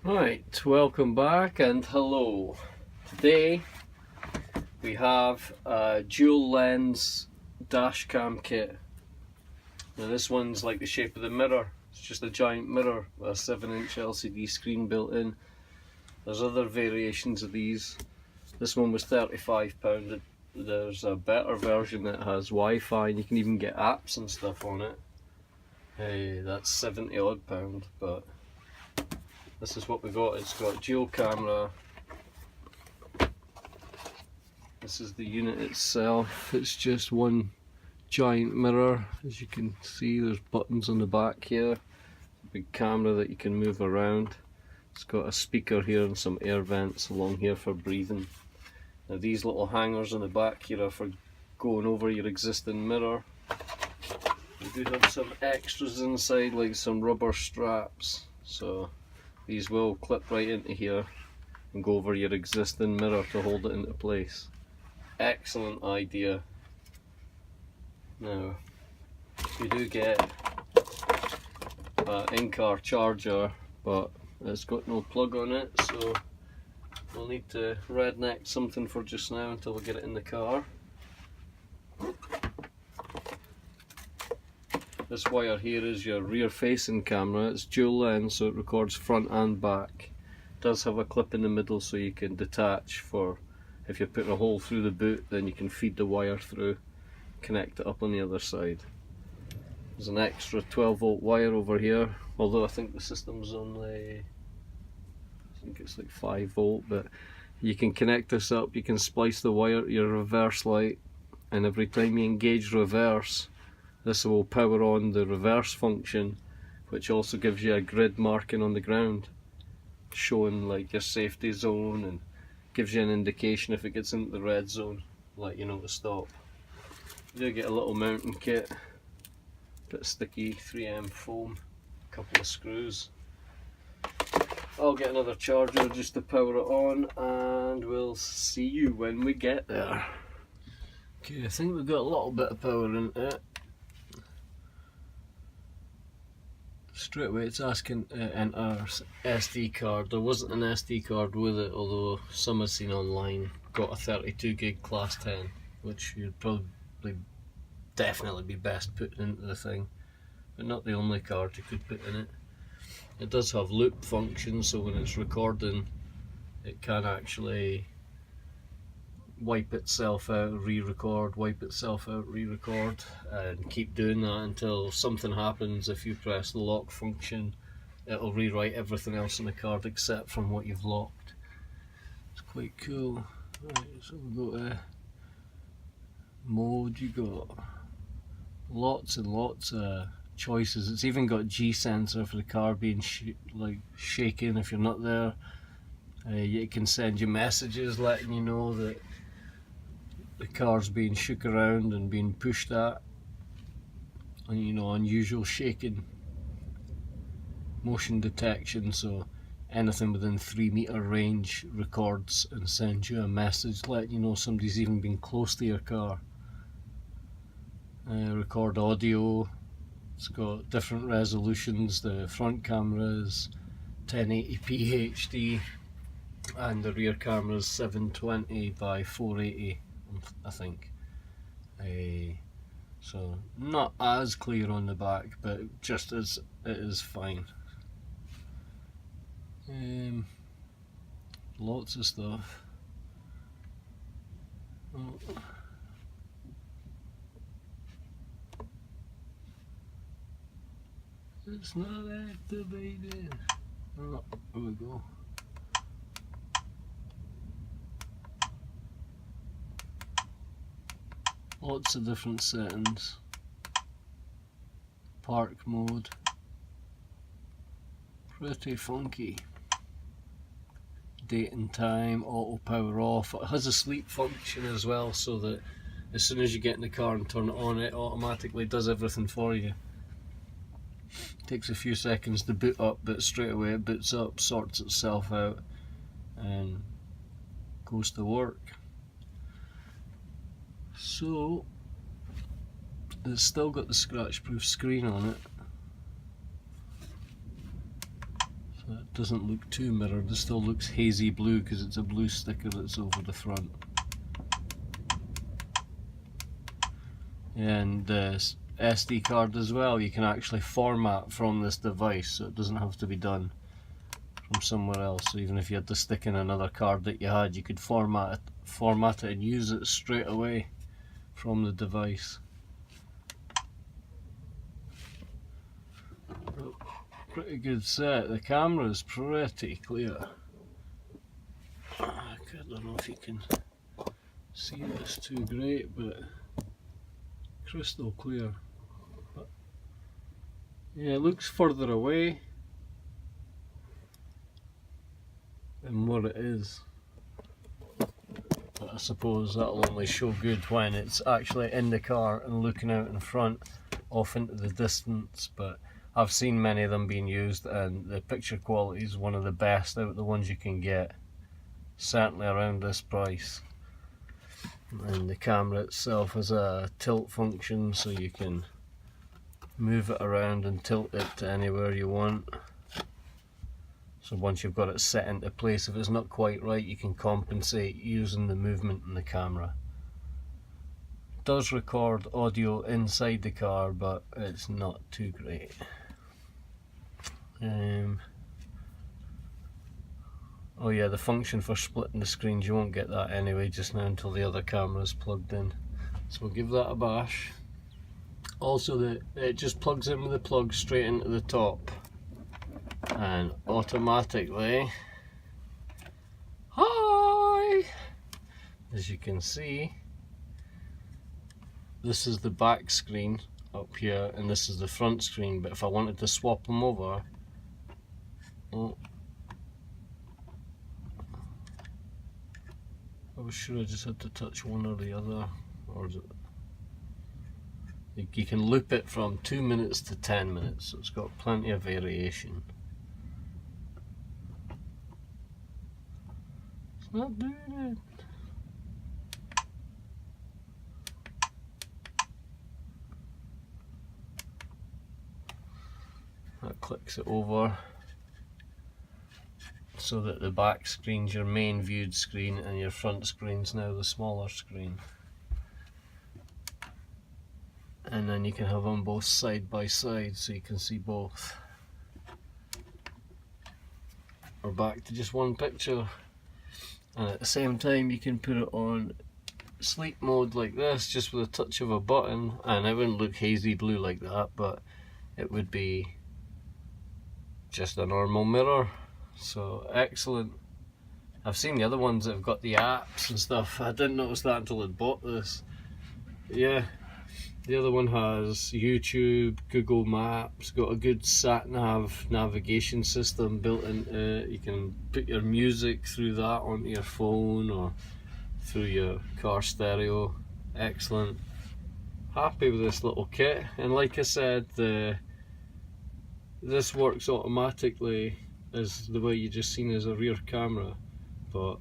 Right, welcome back and hello. Today we have a dual lens dash cam kit. Now this one's like the shape of the mirror. It's just a giant mirror with a 7-inch LCD screen built in. There's other variations of these. This one was £35. There's a better version that has Wi-Fi and you can even get apps and stuff on it. Hey, that's 70 odd pound, but this is what we got. It's got dual camera. This is the unit itself. It's just one giant mirror. As you can see, there's buttons on the back here. A big camera that you can move around. It's got a speaker here and some air vents along here for breathing. Now these little hangers on the back here are for going over your existing mirror. We do have some extras inside, like some rubber straps. So these will clip right into here and go over your existing mirror to hold it into place. Excellent idea. Now, you do get an in-car charger, but it's got no plug on it, so we'll need to redneck something for just now until we get it in the car. This wire here is your rear facing camera. It's dual lens, so it records front and back. It does have a clip in the middle so you can detach for if you're putting a hole through the boot, then you can feed the wire through, connect it up on the other side. There's an extra 12-volt wire over here, although I think the system's only, I think it's like 5-volt, but you can connect this up, you can splice the wire to your reverse light, and every time you engage reverse, this will power on the reverse function, which also gives you a grid marking on the ground, showing like your safety zone, and gives you an indication if it gets into the red zone, let you know to stop. You do get a little mounting kit, bit of sticky 3M foam, a couple of screws. I'll get another charger just to power it on, and we'll see you when we get there. Okay, I think we've got a little bit of power in it. Straight away it's asking to enter SD card. There wasn't an SD card with it, although some I've seen online got a 32 gig class 10, which you'd probably definitely be best putting into the thing, but not the only card you could put in it. It does have loop function, so when it's recording it can actually wipe itself out, re-record, wipe itself out, re-record, and keep doing that until something happens. If you press the lock function, it'll rewrite everything else in the card except from what you've locked. It's quite cool. Right, so we've got a mode. You got lots and lots of choices. It's even got G sensor for the car being shaking if you're not there. It can send you messages letting you know that the car's being shook around and being pushed at, and you know, unusual shaking. Motion detection, so anything within 3 meter range records and sends you a message letting you know somebody's even been close to your car. Record audio. It's got different resolutions. The front camera is 1080p HD and the rear camera is 720 by 480, I think. So not as clear on the back, but just as it is fine. Lots of stuff. Oh. It's not activated. Oh, here we go. Lots of different settings. Park mode. Pretty funky. Date and time, auto power off. It has a sleep function as well, so that as soon as you get in the car and turn it on, it automatically does everything for you. Takes a few seconds to boot up, but straight away it boots up, sorts itself out, and goes to work. So it's still got the scratch proof screen on it, so So it doesn't look too mirrored. It still looks hazy blue because it's a blue sticker that's over the front. And the SD card as well, you can actually format from this device, so it doesn't have to be done from somewhere else. So even if you had to stick in another card that you had, you could format it and use it straight away from the device. Pretty good set. The camera is pretty clear. I don't know if you can see this too great, but crystal clear. But yeah, it looks further away than what it is. But I suppose that'll only show good when it's actually in the car and looking out in front off into the distance. But I've seen many of them being used, and the picture quality is one of the best out of the ones you can get, certainly around this price. And the camera itself has a tilt function, so you can move it around and tilt it to anywhere you want. So once you've got it set into place, if it's not quite right, you can compensate using the movement in the camera. It does record audio inside the car, but it's not too great. Oh yeah, the function for splitting the screens, you won't get that anyway just now until the other camera is plugged in. So we'll give that a bash. Also, it just plugs in with the plug straight into the top, and automatically, hi! As you can see, this is the back screen up here and this is the front screen, but if I wanted to swap them over, I was sure I just had to touch one or the other, or is it? You can loop it from 2 minutes to 10 minutes, so it's got plenty of variation. It's not doing it. That clicks it over so that the back screen's your main viewed screen and your front screen's now the smaller screen. And then you can have them both side by side so you can see both. Or back to just one picture. And at the same time you can put it on sleep mode like this, just with a touch of a button, and it wouldn't look hazy blue like that, but it would be just a normal mirror. So excellent. I've seen the other ones that have got the apps and stuff. I didn't notice that until I'd bought this. Yeah, the other one has YouTube, Google Maps, got a good sat-nav navigation system built into it. You can put your music through that onto your phone or through your car stereo. Excellent. Happy with this little kit, and like I said, this works automatically as the way you just seen as a rear camera, but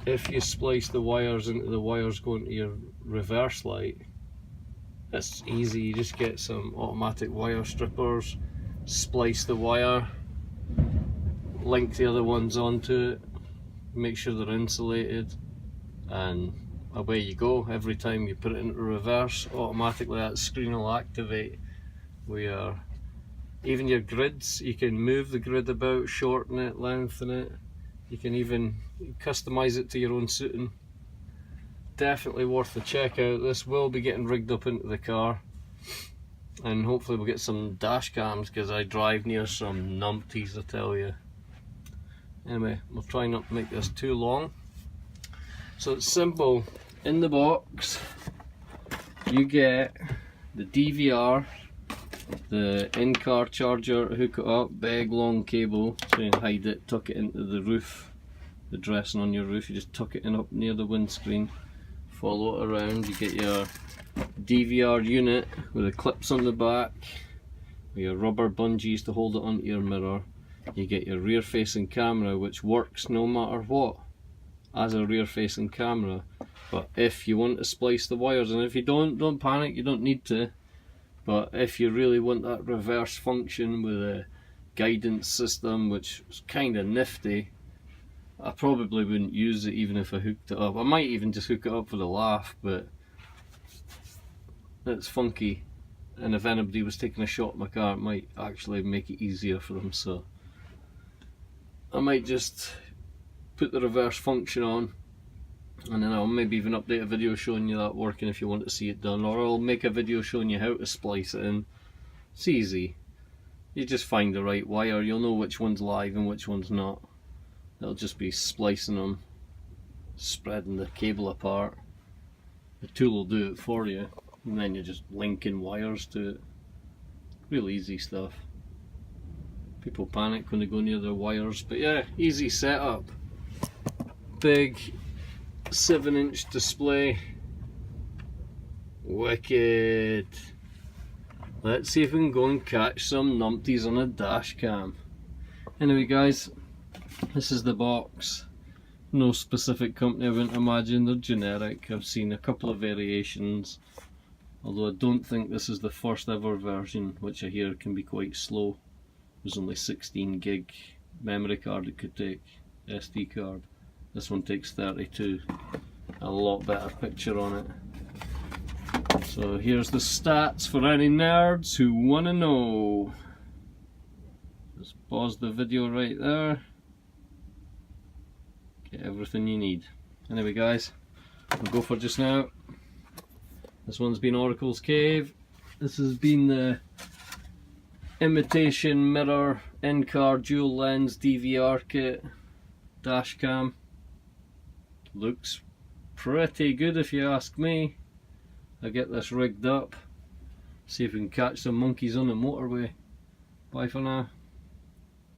if you splice the wires into the wires going to your reverse light, it's easy. You just get some automatic wire strippers, splice the wire, link the other ones onto it, make sure they're insulated, and away you go. Every time you put it into reverse, automatically that screen will activate. Even your grids, you can move the grid about, shorten it, lengthen it. You can even customize it to your own suiting. Definitely worth the check out. This will be getting rigged up into the car, and hopefully we'll get some dash cams because I drive near some numpties, I tell you. Anyway, we'll try not to make this too long. So it's simple. In the box you get the DVR, the in-car charger, hook it up, big long cable, so you hide it, tuck it into the roof, the dressing on your roof. You just tuck it in up near the windscreen, follow it around. You get your DVR unit with the clips on the back, with your rubber bungees to hold it onto your mirror. You get your rear facing camera, which works no matter what as a rear facing camera, but if you want to splice the wires, and if you don't panic, you don't need to. But if you really want that reverse function with guidance system, which was kind of nifty. I probably wouldn't use it even if I hooked it up. I might even just hook it up for the laugh, but it's funky, and if anybody was taking a shot in my car, it might actually make it easier for them. So I might just put the reverse function on, and then I'll maybe even update a video showing you that working if you want to see it done, or I'll make a video showing you how to splice it in. It's easy. You just find the right wire, you'll know which one's live and which one's not. It'll just be splicing them, spreading the cable apart. The tool will do it for you, and then you're just linking wires to it. Real easy stuff. People panic when they go near their wires, but yeah, easy setup. Big 7-inch display. Wicked. Let's see if we can go and catch some numpties on a dash cam. Anyway guys, this is the box. No specific company, I wouldn't imagine, they're generic. I've seen a couple of variations, although I don't think this is the first ever version, which I hear can be quite slow. There's only 16 gig memory card it could take, SD card. This one takes 32. A lot better picture on it. So here's the stats for any nerds who want to know. Just pause the video right there. Get everything you need. Anyway guys, we'll go for just now. This one's been Oracle's Cave. This has been the imitation mirror in-car dual lens DVR kit dash cam. Looks pretty good if you ask me. I'll get this rigged up, see if we can catch some monkeys on the motorway. Bye for now.